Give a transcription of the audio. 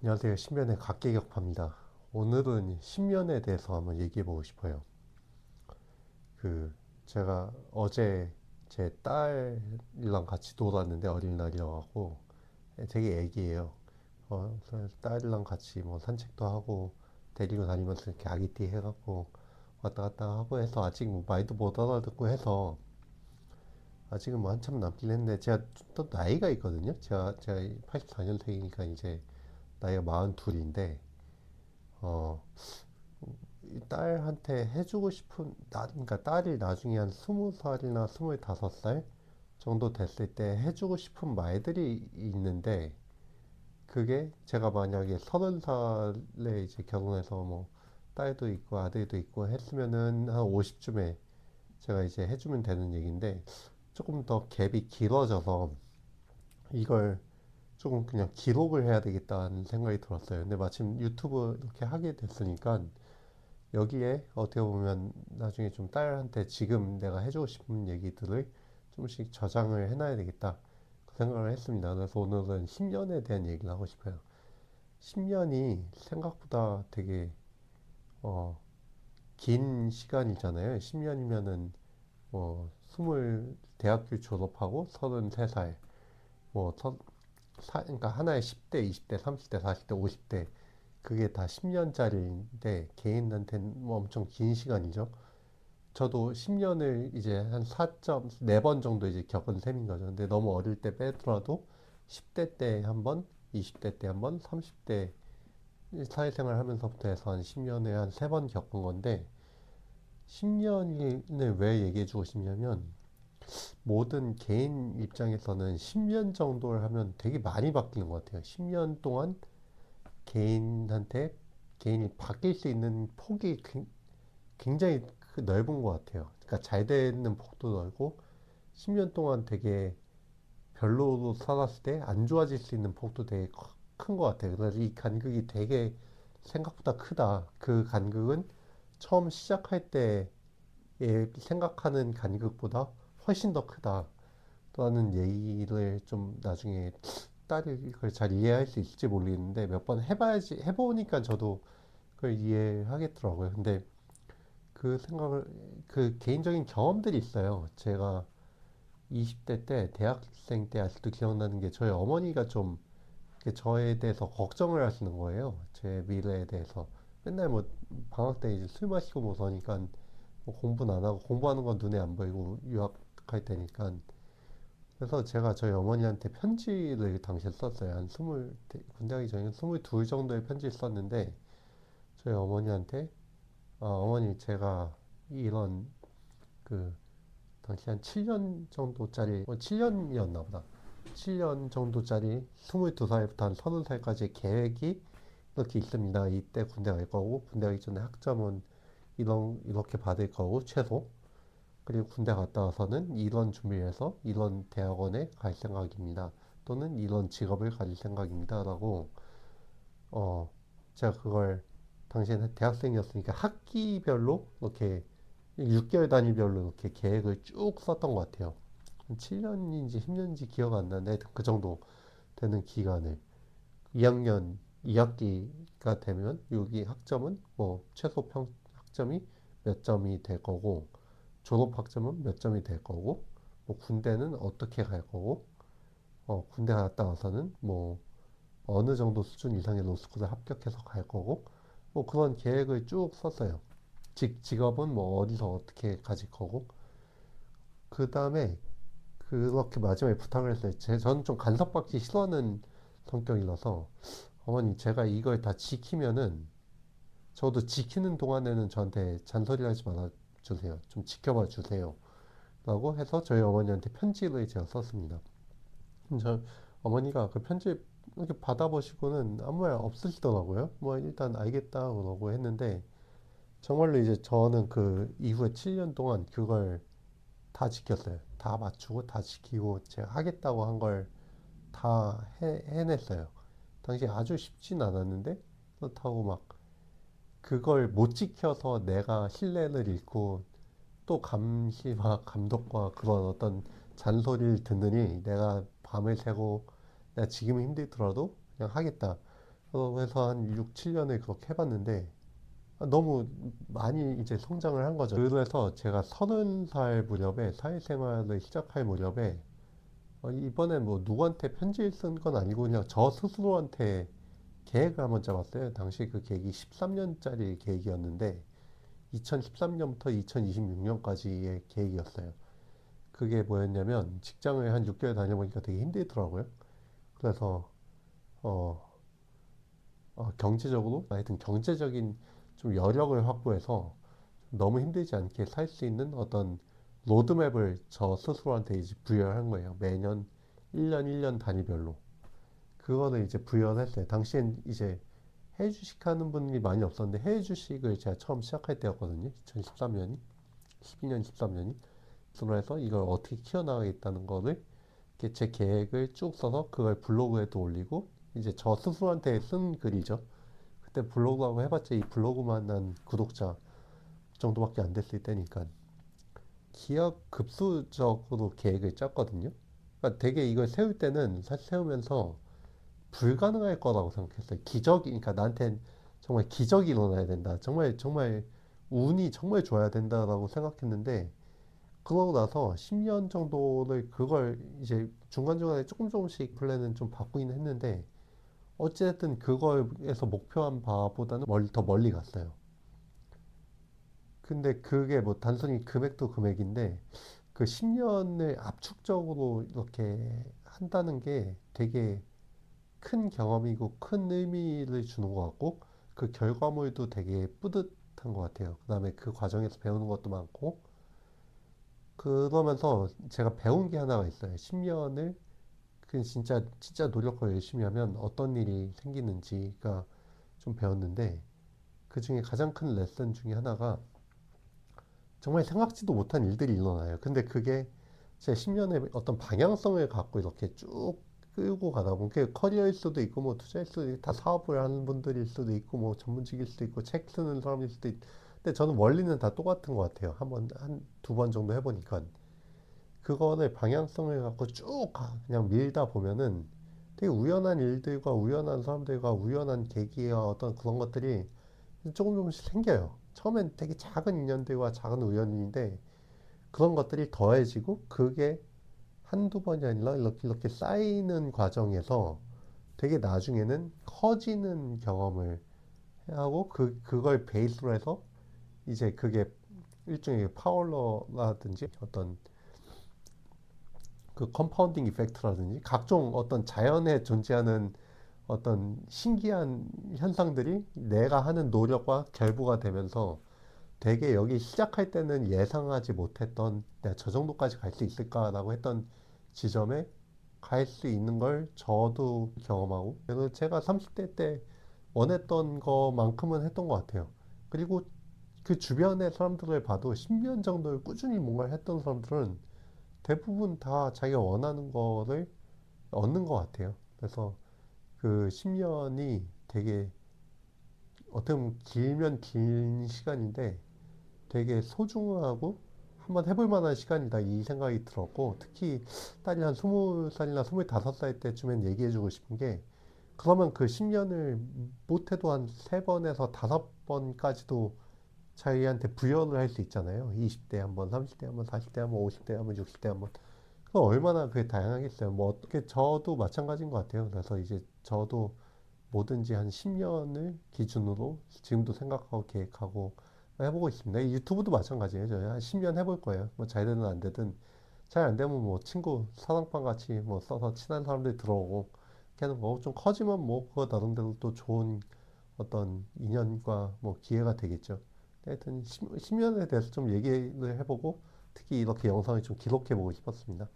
안녕하세요. 신면의 각계격파입니다. 오늘은 신면에 대해서 한번 얘기해 보고 싶어요. 그 제가 어제 제 딸이랑 같이 놀았는데 어린날이라고 되게 애기예요. 그래서 딸이랑 같이 뭐 산책도 하고 데리고 다니면서 이렇게 아기띠 해갖고 왔다 갔다 하고 해서 아직 뭐 말도 못 알아듣고 해서 아직은 뭐 한참 남긴 했는데 제가 또 나이가 있거든요. 제가 84년생이니까 이제 나이가 42인데 어 딸한테 해주고 싶은 그러니까 딸이 나중에 한 20살이나 25살 정도 됐을 때 해주고 싶은 말들이 있는데 그게 제가 만약에 30살에 이제 결혼해서 뭐 딸도 있고 아들도 있고 했으면은 한 50쯤에 제가 이제 해주면 되는 얘기인데 조금 더 갭이 길어져서 이걸 조금 그냥 기록을 해야 되겠다는 생각이 들었어요. 근데 마침 유튜브 이렇게 하게 됐으니까 여기에 어떻게 보면 나중에 좀 딸한테 지금 내가 해주고 싶은 얘기들을 좀씩 저장을 해놔야 되겠다 그 생각을 했습니다. 그래서 오늘은 10년에 대한 얘기를 하고 싶어요. 10년이 생각보다 되게 어, 긴 시간이잖아요. 10년이면은 뭐 스물 대학교 졸업하고 33살 뭐 그러니까 하나의 10대, 20대, 30대, 40대, 50대 그게 다 10년짜리인데 개인한테는 뭐 엄청 긴 시간이죠. 저도 10년을 이제 한 4.4번 정도 이제 겪은 셈인 거죠. 근데 너무 어릴 때 빼더라도 10대 때 한 번, 20대 때 한 번, 30대 사회생활 하면서부터 해서 한 10년에 한 3번 겪은 건데 10년을 왜 얘기해 주고 싶냐면 모든 개인 입장에서는 10년 정도를 하면 되게 많이 바뀌는 것 같아요. 10년 동안 개인한테 개인이 바뀔 수 있는 폭이 굉장히 넓은 것 같아요. 그러니까 잘 되는 폭도 넓고 10년 동안 되게 별로로 살았을 때 안 좋아질 수 있는 폭도 되게 큰 것 같아요. 그래서 이 간극이 되게 생각보다 크다. 그 간극은 처음 시작할 때 생각하는 간극보다 훨씬 더 크다. 라는 얘기를 좀 나중에 딸이 그걸 잘 이해할 수 있을지 모르겠는데 몇 번 해봐야지, 해보니까 저도 그걸 이해하겠더라고요. 근데 그 생각을, 그 개인적인 경험들이 있어요. 제가 20대 때, 대학생 때 아직도 기억나는 게 저희 어머니가 좀 저에 대해서 걱정을 하시는 거예요. 제 미래에 대해서. 맨날 뭐 방학 때 이제 술 마시고 뭐 그러니까 뭐 공부는 안 하고 공부하는 건 눈에 안 보이고 유학할 때니까. 그래서 제가 저희 어머니한테 편지를 당시에 썼어요. 한 스물, 군대 가기 전에 22 정도의 편지를 썼는데 저희 어머니한테 어머니 제가 이런 그 당시 한 7년 정도짜리 7년이었나 보다. 7년 정도짜리 22살부터 한 30살까지 계획이 이렇게 있습니다. 이때 군대 갈 거고 군대 가기 전에 학점은 이렇게 받을 거고 최소 그리고 군대 갔다 와서는 이런 준비를 해서 이런 대학원에 갈 생각입니다. 또는 이런 직업을 가질 생각입니다. 라고 어 제가 그걸 당시에는 대학생이었으니까 학기별로 이렇게 6개월 단위별로 이렇게 계획을 쭉 썼던 것 같아요. 7년인지 10년인지 기억 안 나는데 그 정도 되는 기간을 2학년 2학기가 되면 여기 학점은 뭐 최소 학점이 몇 점이 될 거고 졸업 학점은 몇 점이 될 거고 뭐 군대는 어떻게 갈 거고 군대 갔다 와서는 뭐 어느 정도 수준 이상의 로스쿨을 합격해서 갈 거고 뭐 그런 계획을 쭉 썼어요. 직업은 뭐 어디서 어떻게 가질 거고 그 다음에 그렇게 마지막에 부탁을 했어요. 저는 좀 간섭받기 싫어하는 성격이라서 어머니 제가 이걸 다 지키면은 저도 지키는 동안에는 저한테 잔소리 하지 말아 주세요. 좀 지켜봐 주세요. 라고 해서 저희 어머니한테 편지를 제가 썼습니다. 저 어머니가 그 편지 이렇게 받아보시고는 아무 말 없으시더라고요. 뭐 일단 알겠다 그러고 했는데 정말로 이제 저는 그 이후에 7년 동안 그걸 다 지켰어요. 다 맞추고 다 지키고 제가 하겠다고 한 걸 다 해냈어요. 당시 아주 쉽진 않았는데 그렇다고 막 그걸 못 지켜서 내가 신뢰를 잃고 또 감시와 감독과 그런 어떤 잔소리를 듣느니 내가 밤을 새고 내가 지금은 힘들더라도 그냥 하겠다 그래서 한 6, 7년을 그렇게 해봤는데 너무 많이 이제 성장을 한 거죠. 그래서 제가 30살 무렵에 사회생활을 시작할 무렵에 이번에 뭐 누구한테 편지를 쓴 건 아니고 그냥 저 스스로한테 계획을 한번 짜봤어요. 당시 그 계획이 13년짜리 계획이었는데 2013년부터 2026년까지의 계획이었어요. 그게 뭐였냐면 직장을 한 6개월 다녀보니까 되게 힘들더라고요. 그래서 어, 경제적으로 하여튼 경제적인 좀 여력을 확보해서 너무 힘들지 않게 살 수 있는 어떤 로드맵을 저 스스로한테 이제 부여한 거예요. 매년 1년 1년 단위별로. 그거를 이제 부여를 했어요. 당시엔 이제 해외 주식 하는 분이 많이 없었는데 해외 주식을 제가 처음 시작할 때였거든요. 2013년이, 12년, 13년이. 그래서 이걸 어떻게 키워나가겠다는 거를 이렇게 제 계획을 쭉 써서 그걸 블로그에도 올리고 이제 저 스스로한테 쓴 글이죠. 그때 블로그하고 해봤자 이 블로그만 한 구독자 정도밖에 안 됐을 때니까 기하급수적으로 계획을 짰거든요. 그러니까 되게 이걸 세울 때는 사실 세우면서 불가능할 거라고 생각했어요. 기적이, 그러니까 나한텐 정말 기적이 일어나야 된다. 정말, 정말 운이 정말 좋아야 된다라고 생각했는데, 그러고 나서 10년 정도를 그걸 이제 중간중간에 조금 조금씩 플랜은 좀 바꾸긴 했는데, 어쨌든 그거에서 목표한 바보다는 더 멀리 갔어요. 근데 그게 뭐 단순히 금액도 금액인데, 그 10년을 압축적으로 이렇게 한다는 게 되게 큰 경험이고 큰 의미를 주는 것 같고 그 결과물도 되게 뿌듯한 것 같아요. 그 다음에 그 과정에서 배우는 것도 많고 그러면서 제가 배운 게 하나가 있어요. 10년을 그 진짜 노력을 열심히 하면 어떤 일이 생기는지가 좀 배웠는데 그 중에 가장 큰 레슨 중에 하나가 정말 생각지도 못한 일들이 일어나요. 근데 그게 제 10년의 어떤 방향성을 갖고 이렇게 쭉 끌고 가다 보면 그게 커리어일 수도 있고 뭐 투자일 수도 있고 다 사업을 하는 분들일 수도 있고 뭐 전문직일 수도 있고 책 쓰는 사람일 수도 있고 근데 저는 원리는 다 똑같은 것 같아요. 한 두 번 정도 해보니까 그거를 방향성을 갖고 쭉 그냥 밀다 보면은 되게 우연한 일들과 우연한 사람들과 우연한 계기와 어떤 그런 것들이 조금 조금씩 생겨요. 처음엔 되게 작은 인연들과 작은 우연인데 그런 것들이 더해지고 그게 한두 번이 아니라 이렇게 쌓이는 과정에서 되게 나중에는 커지는 경험을 하고 그걸 베이스로 해서 이제 그게 일종의 파월러라든지 어떤 그 컴파운딩 이펙트라든지 각종 어떤 자연에 존재하는 어떤 신기한 현상들이 내가 하는 노력과 결부가 되면서 되게 여기 시작할 때는 예상하지 못했던 내가 저 정도까지 갈 수 있을까라고 했던 지점에 갈 수 있는 걸 저도 경험하고 그래서 제가 30대 때 원했던 것만큼은 했던 것 같아요. 그리고 그 주변의 사람들을 봐도 10년 정도를 꾸준히 뭔가를 했던 사람들은 대부분 다 자기가 원하는 거를 얻는 것 같아요. 그래서 그 10년이 되게 어떻게 보면 길면 긴 시간인데 되게 소중하고 한번 해볼 만한 시간이다 이 생각이 들었고 특히 딸이 한 20살이나 25살 때쯤엔 얘기해주고 싶은 게 그러면 그 10년을 못해도 한 3번에서 5번까지도 자기한테 부여를 할 수 있잖아요. 20대 한 번, 30대 한 번, 40대 한 번, 50대 한 번, 60대 한 번. 그럼 얼마나 그게 다양하겠어요. 뭐 어떻게 저도 마찬가지인 것 같아요. 그래서 이제 저도 뭐든지 한 10년을 기준으로 지금도 생각하고 계획하고 해보고 있습니다. 이 유튜브도 마찬가지예요. 저희 한 10년 해볼 거예요. 뭐 잘 되든 안 되든 잘 안 되면 뭐 친구 사랑방 같이 뭐 써서 친한 사람들이 들어오고 이렇게 하는 거고 좀 커지면 뭐 그거 나름대로 또 좋은 어떤 인연과 뭐 기회가 되겠죠. 하여튼 10년에 대해서 좀 얘기를 해보고 특히 이렇게 영상을 좀 기록해보고 싶었습니다.